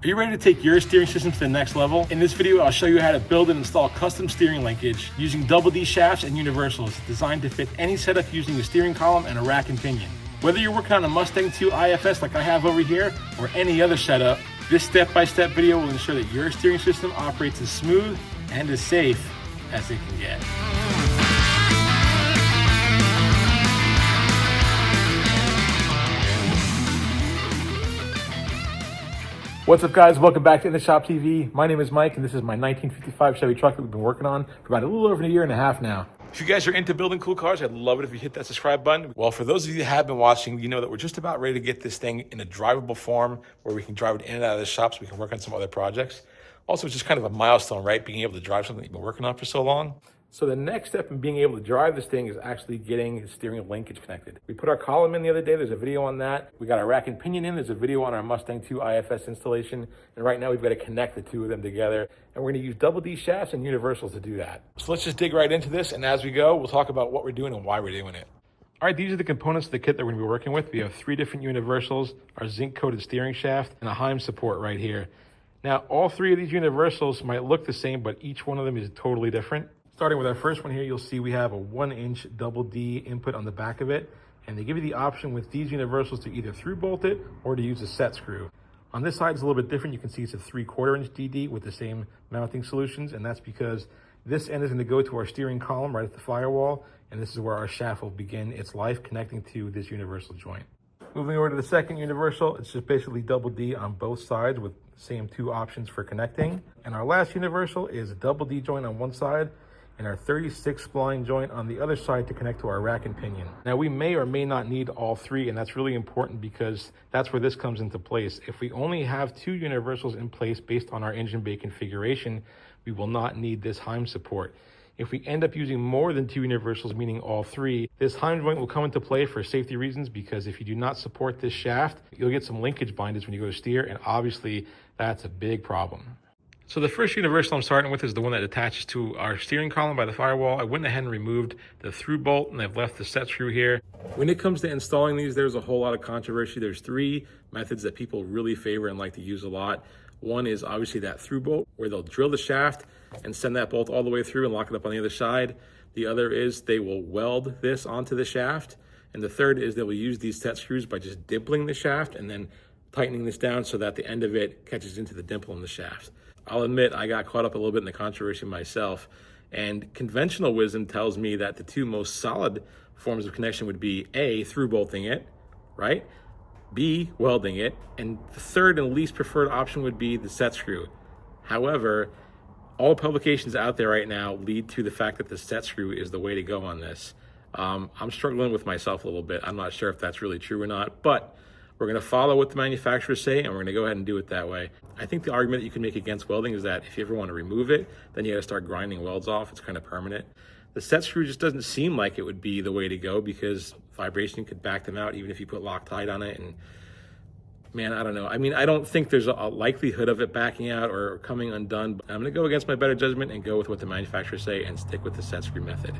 Are you ready to take your steering system to the next level? In this video, I'll show you how to build and install custom steering linkage using double D shafts and universals designed to fit any setup using a steering column and a rack and pinion. Whether you're working on a Mustang II IFS like I have over here or any other setup, this step-by-step video will ensure that your steering system operates as smooth and as safe as it can get. What's up, guys? Welcome back to In the Shop TV. My name is Mike, and this is my 1955 Chevy truck that we've been working on for about a little over a year and a half now. If you guys are into building cool cars, I'd love it if you hit that subscribe button. Well, for those of you that have been watching, you know that we're just about ready to get this thing in a drivable form where we can drive it in and out of the shop so we can work on some other projects. Also, it's just kind of a milestone, right? Being able to drive something that you've been working on for so long. So the next step in being able to drive this thing is actually getting the steering linkage connected. We put our column in the other day. There's a video on that. We got our rack and pinion in. There's a video on our Mustang II IFS installation. And right now we've got to connect the two of them together. And we're going to use double D shafts and universals to do that. So let's just dig right into this. And as we go, we'll talk about what we're doing and why we're doing it. All right, these are the components of the kit that we're going to be working with. We have 3 different universals, our zinc-coated steering shaft, and a heim support right here. Now, all 3 of these universals might look the same, but each one of them is totally different. Starting with our first one here, you'll see we have a 1-inch double D input on the back of it, and they give you the option with these universals to either through bolt it or to use a set screw. On this side, it's a little bit different. You can see it's a 3/4 inch DD with the same mounting solutions, and that's because this end is going to go to our steering column right at the firewall, and this is where our shaft will begin its life connecting to this universal joint. Moving over to the second universal, it's just basically double D on both sides with the same 2 options for connecting. And our last universal is a double D joint on one side and our 36 spline joint on the other side to connect to our rack and pinion. Now, we may or may not need all 3, and that's really important because that's where this comes into place. If we only have 2 universals in place based on our engine bay configuration, we will not need this heim support. If we end up using more than 2 universals, meaning all 3, this heim joint will come into play for safety reasons, because if you do not support this shaft, you'll get some linkage bindage when you go to steer, and obviously that's a big problem. So the first universal I'm starting with is the one that attaches to our steering column by the firewall. I went ahead and removed the through bolt, and I've left the set screw here. When it comes to installing these, there's a whole lot of controversy. There's 3 methods that people really favor and like to use a lot. One is obviously that through bolt, where they'll drill the shaft and send that bolt all the way through and lock it up on the other side. The other is they will weld this onto the shaft. And the third is they will use these set screws by just dimpling the shaft and then tightening this down so that the end of it catches into the dimple in the shaft. I'll admit I got caught up a little bit in the controversy myself, and conventional wisdom tells me that the 2 most solid forms of connection would be A, through bolting it, right? B, welding it, and the third and least preferred option would be the set screw. However, all publications out there right now lead to the fact that the set screw is the way to go on this. I'm struggling with myself a little bit. I'm not sure if that's really true or not, but we're going to follow what the manufacturers say, and we're going to go ahead and do it that way. I think the argument that you can make against welding is that if you ever want to remove it, then you got to start grinding welds off. It's kind of permanent. The set screw just doesn't seem like it would be the way to go, because vibration could back them out even if you put Loctite on it. And man, I don't know. I mean, I don't think there's a likelihood of it backing out or coming undone. But I'm going to go against my better judgment and go with what the manufacturers say and stick with the set screw method.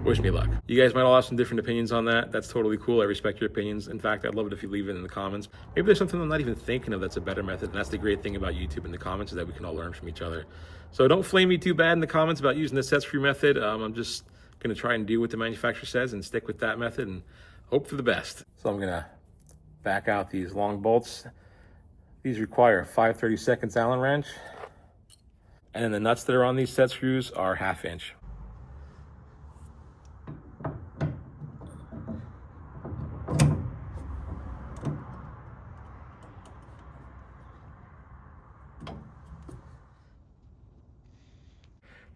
Wish me luck. You guys might all have some different opinions on that. That's totally cool. I respect your opinions. In fact, I'd love it if you leave it in the comments. Maybe there's something I'm not even thinking of that's a better method. And that's the great thing about YouTube in the comments, is that we can all learn from each other. So don't flame me too bad in the comments about using the set screw method. I'm just going to try and do what the manufacturer says and stick with that method and hope for the best. So I'm going to back out these long bolts. These require a 5/32 Allen wrench. And then the nuts that are on these set screws are 1/2 inch.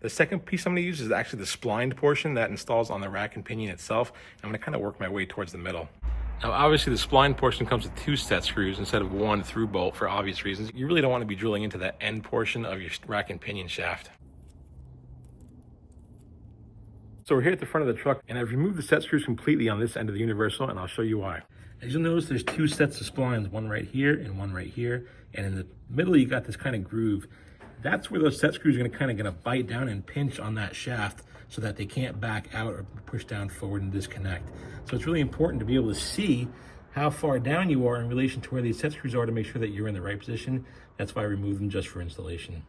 The second piece I'm going to use is actually the splined portion that installs on the rack and pinion itself. I'm going to kind of work my way towards the middle. Now, obviously, the spline portion comes with 2 set screws instead of 1 through bolt for obvious reasons. You really don't want to be drilling into that end portion of your rack and pinion shaft. So we're here at the front of the truck, and I've removed the set screws completely on this end of the universal, and I'll show you why. As you'll notice, there's 2 sets of splines, one right here and one right here. And in the middle, you got this kind of groove. That's where those set screws are going to bite down and pinch on that shaft so that they can't back out or push down forward and disconnect. So it's really important to be able to see how far down you are in relation to where these set screws are to make sure that you're in the right position. That's why I remove them just for installation.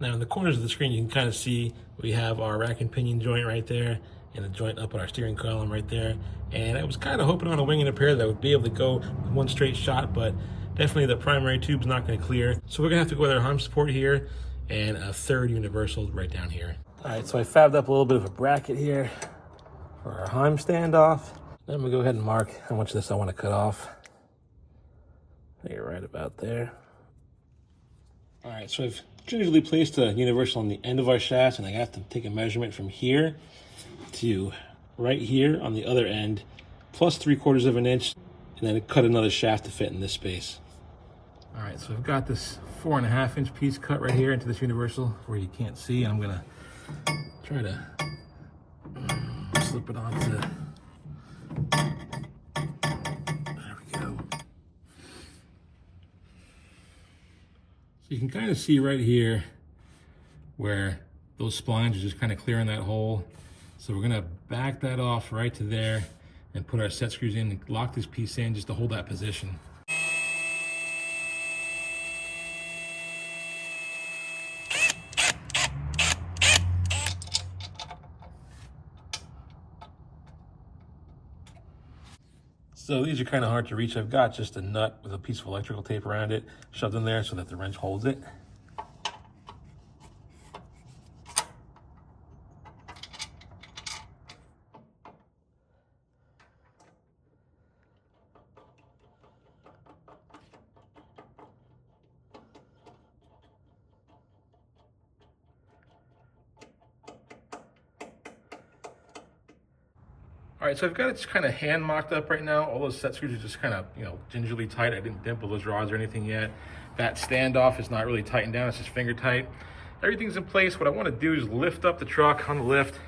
Now in the corners of the screen, you can kind of see we have our rack and pinion joint right there and the joint up on our steering column right there. And I was kind of hoping on a wing and a pair that I would be able to go one straight shot, but definitely the primary tube's not going to clear. So we're going to have to go with our heim support here and a third universal right down here. All right, so I fabbed up a little bit of a bracket here for our heim standoff. Then I'm going to go ahead and mark how much of this I want to cut off. You're right about there. All right, so I've gingerly placed a universal on the end of our shaft, and I have to take a measurement from here to right here on the other end, plus 3/4 of an inch, and then cut another shaft to fit in this space. All right, so I've got this 4.5 inch piece cut right here into this universal where you can't see. I'm gonna try to slip it onto. There we go. So you can kind of see right here where those splines are just kind of clearing that hole. So we're gonna back that off right to there and put our set screws in and lock this piece in just to hold that position. So these are kind of hard to reach. I've got just a nut with a piece of electrical tape around it, shoved in there so that the wrench holds it. All right, so I've got it just kind of hand mocked up right now. All those set screws are just kind of, gingerly tight. I didn't dimple those rods or anything yet. That standoff is not really tightened down. It's just finger tight. Everything's in place. What I want to do is lift up the truck on the lift,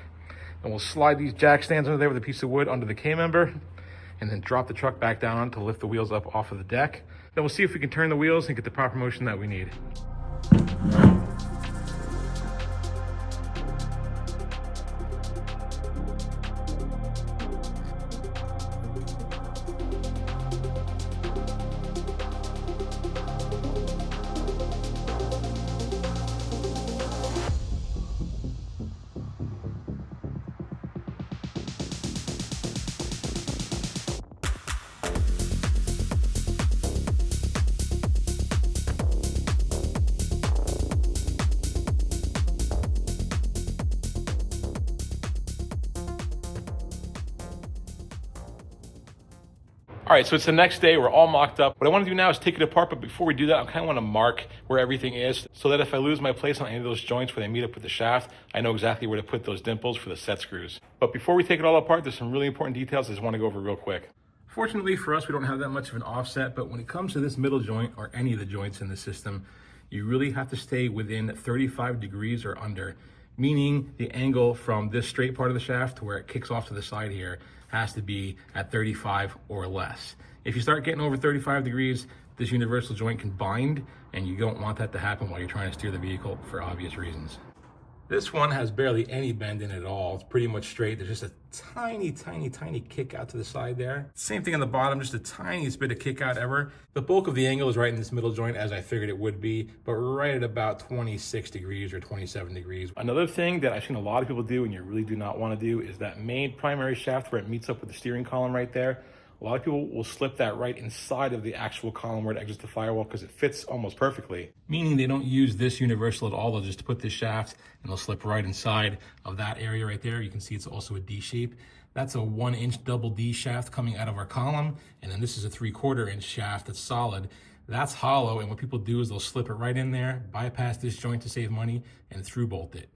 and we'll slide these jack stands under there with a piece of wood under the K-member, and then drop the truck back down to lift the wheels up off of the deck. Then we'll see if we can turn the wheels and get the proper motion that we need. All right, so it's the next day. We're all mocked up. What I want to do now is take it apart, but before we do that, I kind of want to mark where everything is so that if I lose my place on any of those joints where they meet up with the shaft, I know exactly where to put those dimples for the set screws. But before we take it all apart, there's some really important details I just want to go over real quick. Fortunately for us, we don't have that much of an offset, but when it comes to this middle joint or any of the joints in the system, you really have to stay within 35 degrees or under, meaning the angle from this straight part of the shaft to where it kicks off to the side here has to be at 35 or less. If you start getting over 35 degrees, this universal joint can bind, and you don't want that to happen while you're trying to steer the vehicle for obvious reasons. This one has barely any bend in it at all. It's pretty much straight. There's just a tiny, tiny, tiny kick out to the side there. Same thing on the bottom, just the tiniest bit of kick out ever. The bulk of the angle is right in this middle joint, as I figured it would be, but right at about 26 degrees or 27 degrees. Another thing that I've seen a lot of people do and you really do not want to do is that main primary shaft where it meets up with the steering column right there. A lot of people will slip that right inside of the actual column where it exits the firewall because it fits almost perfectly. Meaning they don't use this universal at all. They'll just put this shaft and they'll slip right inside of that area right there. You can see it's also a D shape. That's a 1 inch double D shaft coming out of our column. And then this is a 3/4 inch shaft that's solid. That's hollow. And what people do is they'll slip it right in there, bypass this joint to save money, and through bolt it.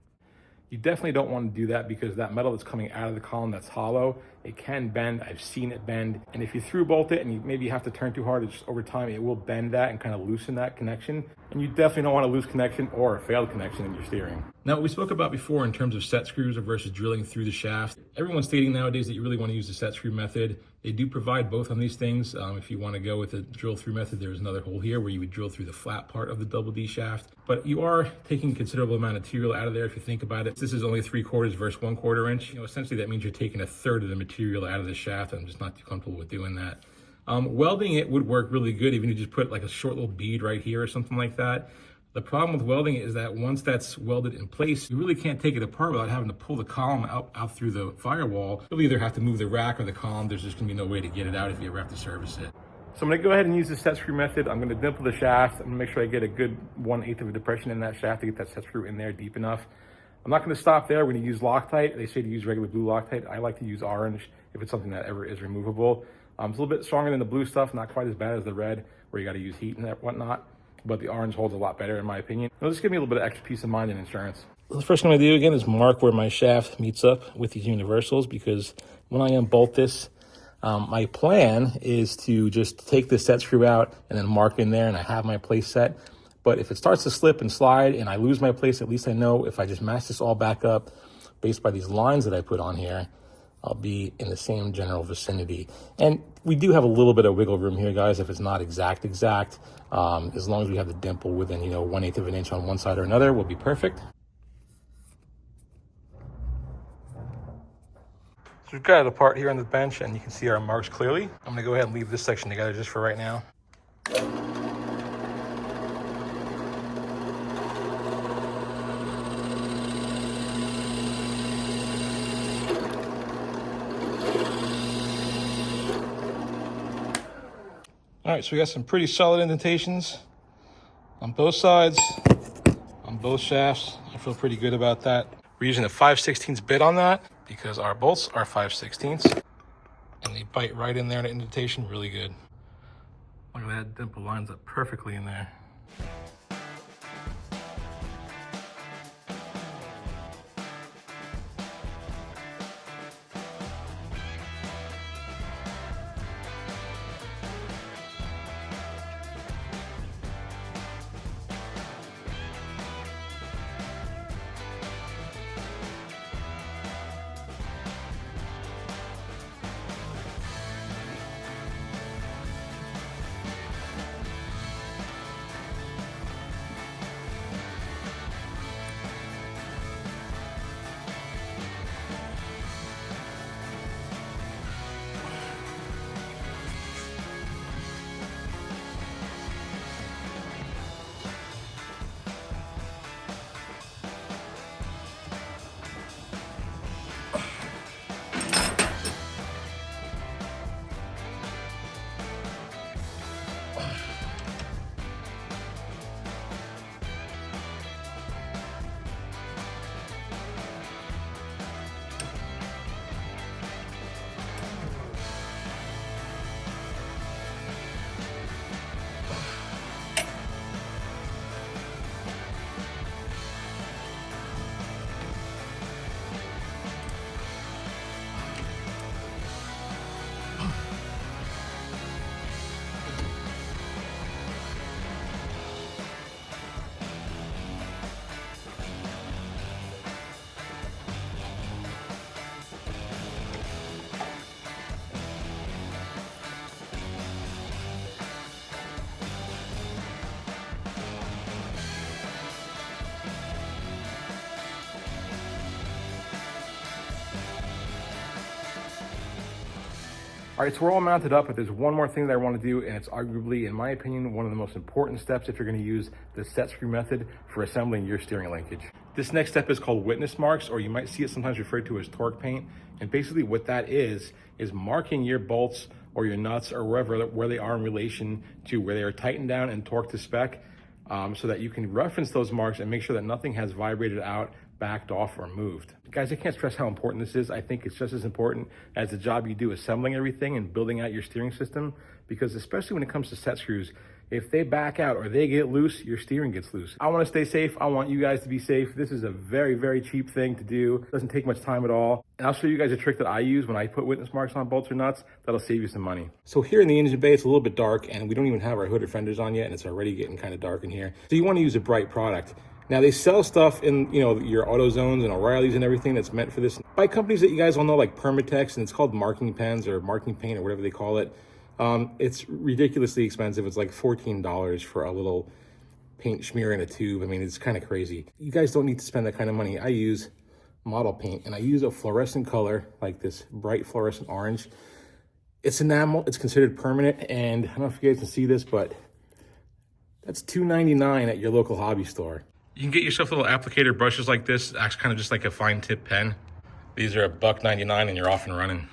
You definitely don't want to do that because that metal that's coming out of the column that's hollow It can bend. I've seen it bend. And if you through bolt it and you maybe have to turn too hard, just over time, it will bend that and kind of loosen that connection. And you definitely don't want to lose connection or a failed connection in your steering. Now, what we spoke about before in terms of set screws versus drilling through the shaft, everyone's stating nowadays that you really want to use the set screw method. They do provide both on these things. If you want to go with the drill through method, there's another hole here where you would drill through the flat part of the double D shaft. But you are taking a considerable amount of material out of there if you think about it. This is only 3/4 versus 1/4 inch. Essentially that means you're taking a third of the material out of the shaft. I'm just not too comfortable with doing that. Welding it would work really good, even if you just put like a short little bead right here or something like that. The problem with welding it is that once that's welded in place, you really can't take it apart without having to pull the column out through the firewall. You'll either have to move the rack or the column. There's just gonna be no way to get it out if you ever have to service it. So I'm gonna go ahead and use the set screw method. I'm gonna dimple the shaft. I'm gonna make sure I get a good 1/8 of a depression in that shaft to get that set screw in there deep enough. I'm not gonna stop there. We're gonna use Loctite. They say to use regular blue Loctite. I like to use orange if it's something that ever is removable. It's a little bit stronger than the blue stuff, not quite as bad as the red, where you gotta use heat and whatnot. But the orange holds a lot better in my opinion. It'll just give me a little bit of extra peace of mind and insurance. The first thing I'm gonna do again is mark where my shaft meets up with these universals, because when I unbolt this, my plan is to just take the set screw out and then mark in there and I have my place set. But if it starts to slip and slide and I lose my place, at least I know if I just match this all back up based by these lines that I put on here, I'll be in the same general vicinity. And we do have a little bit of wiggle room here, guys, if it's not exact. As long as we have the dimple within, 1/8 of an inch on one side or another, will be perfect. So we've got it apart here on the bench and you can see our marks clearly. I'm gonna go ahead and leave this section together just for right now. All right, so we got some pretty solid indentations on both sides, on both shafts. I feel pretty good about that. We're using a 5/16 bit on that because our bolts are 5/16 and they bite right in there in the indentation really good. Look at that, dimple lines up perfectly in there. All right, so we're all mounted up, but there's one more thing that I want to do, and it's arguably, in my opinion, one of the most important steps if you're going to use the set screw method for assembling your steering linkage. This next step is called witness marks, or you might see it sometimes referred to as torque paint. And basically what that is marking your bolts or your nuts or where they are in relation to where they are tightened down and torqued to spec, so that you can reference those marks and make sure that nothing has vibrated out, backed off, or moved. Guys, I can't stress how important this is. I think it's just as important as the job you do assembling everything and building out your steering system, because especially when it comes to set screws, If they back out or they get loose, your steering gets loose. I want to stay safe. I want you guys to be safe. This is a very, very cheap thing to do. It doesn't take much time at all. And I'll show you guys a trick that I use when I put witness marks on bolts or nuts that'll save you some money. So here in the engine bay, it's a little bit dark and we don't even have our hooded fenders on yet, and it's already getting kind of dark in here. So you want to use a bright product. Now they sell stuff in, your AutoZones and O'Reilly's and everything that's meant for this by companies that you guys all know, like Permatex, and it's called marking pens or marking paint or whatever they call it. It's ridiculously expensive. It's like $14 for a little paint smear in a tube. I mean, it's kind of crazy. You guys don't need to spend that kind of money. I use model paint, and I use a fluorescent color like this bright fluorescent orange. It's enamel, it's considered permanent, and I don't know if you guys can see this, but that's $2.99 at your local hobby store. You can get yourself little applicator brushes like this. It acts kind of just like a fine tip pen. These are $1.99 and you're off and running.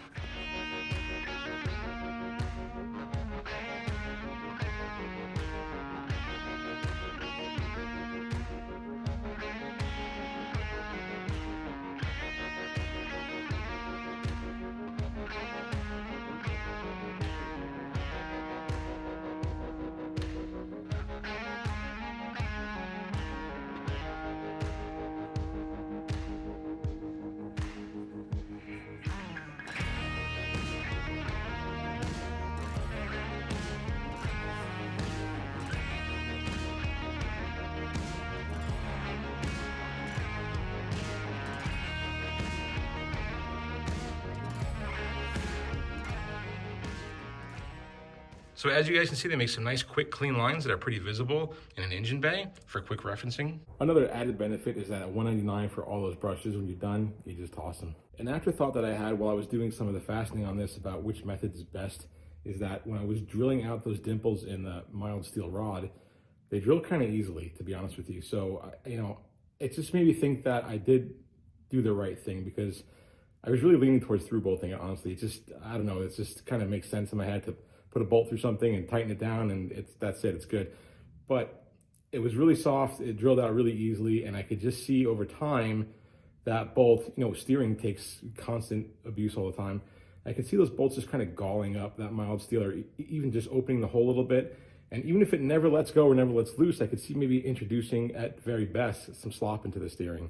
So as you guys can see, they make some nice, quick, clean lines that are pretty visible in an engine bay for quick referencing. Another added benefit is that at $1.99 for all those brushes, when you're done, you just toss them. An afterthought that I had while I was doing some of the fastening on this about which method is best is that when I was drilling out those dimples in the mild steel rod, they drill kind of easily, to be honest with you. So, it just made me think that I did do the right thing, because I was really leaning towards through bolting it, honestly. It just, I don't know, it just kind of makes sense in my head to put a bolt through something and tighten it down, and that's it, it's good. But it was really soft, it drilled out really easily, and I could just see over time that bolt, steering takes constant abuse all the time. I could see those bolts just kind of galling up that mild steel, or even just opening the hole a little bit. And even if it never lets go or never lets loose, I could see maybe introducing, at very best, some slop into the steering.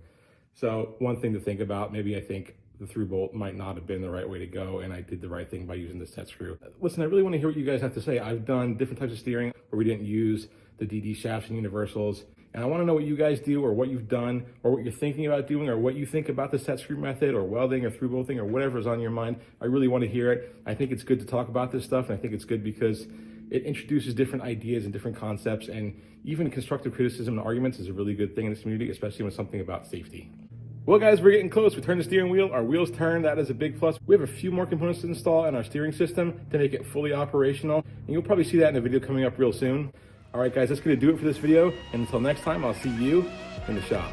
So one thing to think about, maybe I think the through bolt might not have been the right way to go, and I did the right thing by using this set screw. Listen, I really want to hear what you guys have to say. I've done different types of steering where we didn't use the DD shafts and universals, and I want to know what you guys do, or what you've done, or what you're thinking about doing, or what you think about the set screw method, or welding, or through bolting, or whatever's on your mind. I really want to hear it. I think it's good to talk about this stuff, and I think it's good because it introduces different ideas and different concepts, and even constructive criticism and arguments is a really good thing in this community, especially when it's something about safety. Well guys, we're getting close. We turned the steering wheel, our wheels turned, that is a big plus. We have a few more components to install in our steering system to make it fully operational, and you'll probably see that in a video coming up real soon. All right guys, that's gonna do it for this video, and until next time, I'll see you in the shop.